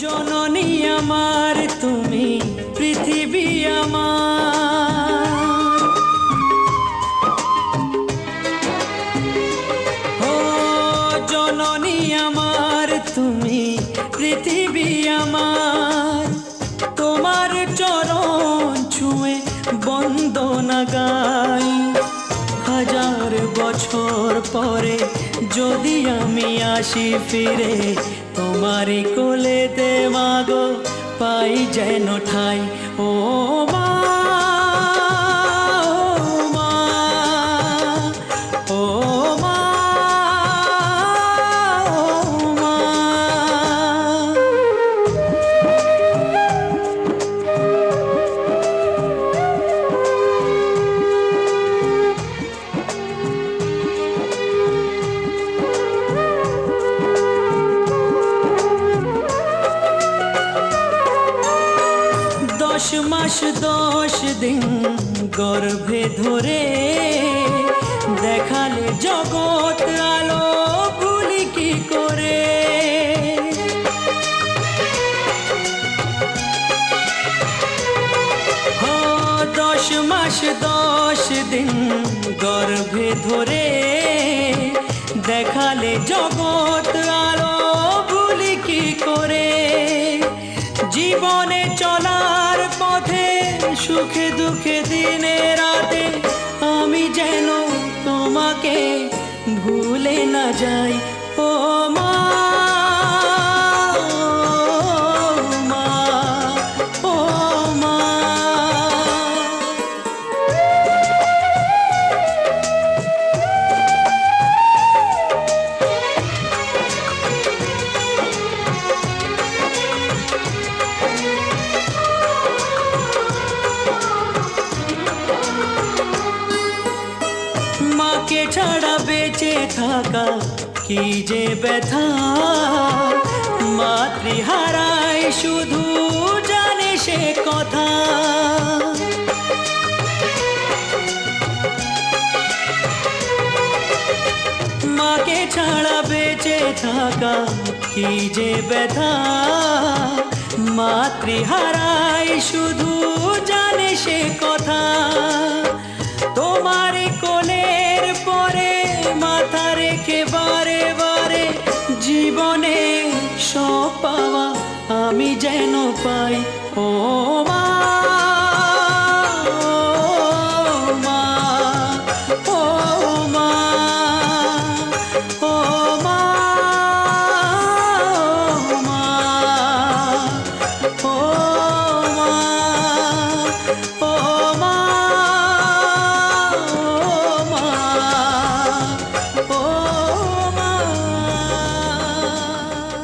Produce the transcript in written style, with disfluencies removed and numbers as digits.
জননী আমার তুমি পৃথিবী আমার, ও জননী আমার তুমি পৃথিবী আমার, তোমার চরণ ছুঁয়ে বন্দনা গাই। হাজার বছর পরে যদি আমি আসি ফিরে, তোমারই কোলেতে মাগো পাই যেন ঠাই। ও মা, ও মা, ও মা। দশ মাস 10 দিন গর্ভে ধরে দেখালে জগৎ আলো ভুলি কি করে। 10 মাস 10 দিন গর্ভে ধরে দেখালে জগৎ আলো ভুলি কি করে। জীবনে চলার পথে সুখে দুঃখে দিনে রাতে আমি যেন তোমাকে ভুলে না যাই। ও মা, ও মা, ও মা। মাকে ছাড়া বেঁচে থাকা কি যে ব্যথা, মাতৃহারায় শুধু জানে সে কথা। মাকে ছাড়া বেঁচে থাকা কি যে ব্যথা, মাতৃহারায় শুধু জানে সে কথা। তোমার কোলের পরে মাথা রেখে বারে বারে জীবনে সব পাওয়া আমি যেন পাই। ও